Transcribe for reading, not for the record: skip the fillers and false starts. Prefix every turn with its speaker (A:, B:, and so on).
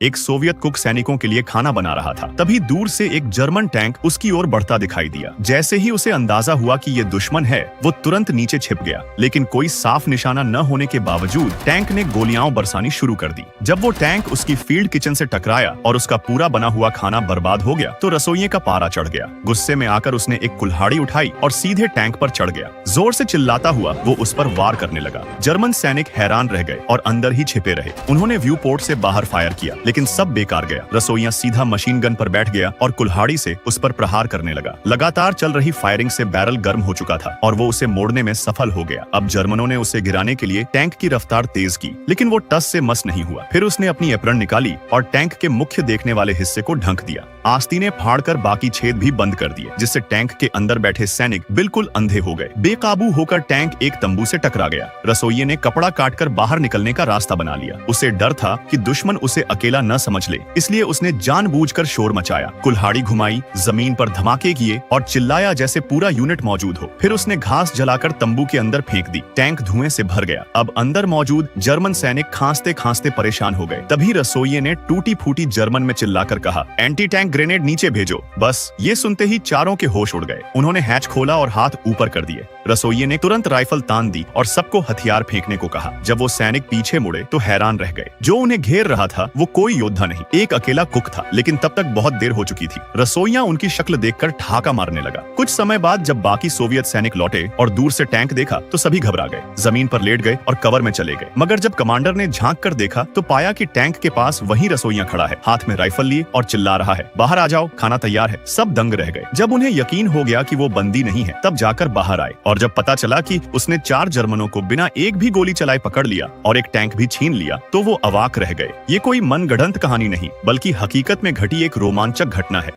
A: एक Soviet cook सैनिकों के लिए खाना बना रहा था। तभी दूर से एक जर्मन टैंक उसकी ओर बढ़ता दिखाई दिया। जैसे ही उसे अंदाजा हुआ कि ये दुश्मन है, वो तुरंत नीचे छिप गया। लेकिन कोई साफ निशाना न होने के बावजूद टैंक ने गोलियां बरसानी शुरू कर दी। जब वो टैंक उसकी फील्ड किचन से टकराया और उसका पूरा बना हुआ खाना बर्बाद हो गया, तो रसोइये का पारा चढ़ गया। गुस्से में आकर उसने एक कुल्हाड़ी उठाई और सीधे टैंक पर चढ़ गया। जोर से चिल्लाता हुआ वो उस पर वार करने लगा। जर्मन सैनिक हैरान रह गए और अंदर ही छिपे रहे। उन्होंने व्यू पोर्ट से बाहर फायर किया, लेकिन सब बेकार गया। रसोइया सीधा मशीन गन पर बैठ गया और कुल्हाड़ी से उस पर प्रहार करने लगा। लगातार चल रही फायरिंग से बैरल गर्म हो चुका था और वो उसे मोड़ने में सफल हो गया। अब जर्मनों ने उसे गिराने के लिए टैंक की रफ्तार तेज की, लेकिन वो टस से मस नहीं हुआ। फिर उसने अपनी एप्रन निकाली और टैंक के मुख्य देखने वाले हिस्से को ढक दिया। आस्तीनें फाड़कर बाकी छेद भी बंद कर दिए, जिससे टैंक के अंदर बैठे सैनिक बिल्कुल अंधे हो गए। बेकाबू होकर टैंक एक तंबू से टकरा गया। रसोइये ने कपड़ा काटकर बाहर निकलने का रास्ता बना लिया। उसे डर था कि दुश्मन उसे अकेला न समझ ले, इसलिए उसने जानबूझकर शोर मचाया, कुल्हाड़ी घुमाई, जमीन पर धमाके किए और चिल्लाया जैसे पूरा यूनिट मौजूद हो। फिर उसने घास जलाकर तंबू के अंदर फेंक दी। टैंक धुएं से भर गया। अब अंदर मौजूद जर्मन सैनिक खांसते खांसते परेशान हो गए। तभी रसोइये ने टूटी फूटी जर्मन में चिल्लाकर कहा, एंटी टैंक ग्रेनेड नीचे भेजो। बस ये सुनते ही चारों के होश उड़ गए। उन्होंने हैच खोला और हाथ ऊपर कर दिए। रसोइये ने तुरंत राइफल तान दी और सबको हथियार फेंकने को कहा। जब वो सैनिक पीछे मुड़े तो हैरान रह गए। जो उन्हें घेर रहा था वो कोई योद्धा नहीं, एक अकेला कुक था। लेकिन तब तक बहुत देर हो चुकी थी। रसोइया उनकी शक्ल देखकर ठहाका मारने लगा। कुछ समय बाद जब बाकी सोवियत सैनिक लौटे और दूर से टैंक देखा तो सभी घबरा गए, जमीन पर लेट गए और कवर में चले गए। मगर जब कमांडर ने झांक कर देखा तो पाया कि टैंक के पास वही रसोइया खड़ा है, हाथ में राइफल लिए और चिल्ला रहा है, बाहर आ जाओ, खाना तैयार है। सब दंग रह गए। जब उन्हें यकीन हो गया कि वो बंदी नहीं है, तब जाकर बाहर आए और जब पता चला कि उसने 4 जर्मनों को बिना एक भी गोली चलाए पकड़ लिया और एक टैंक भी छीन लिया, तो वो अवाक रह गए। ये कोई मनगढ़ंत कहानी नहीं, बल्कि हकीकत में घटी एक रोमांचक घटना है।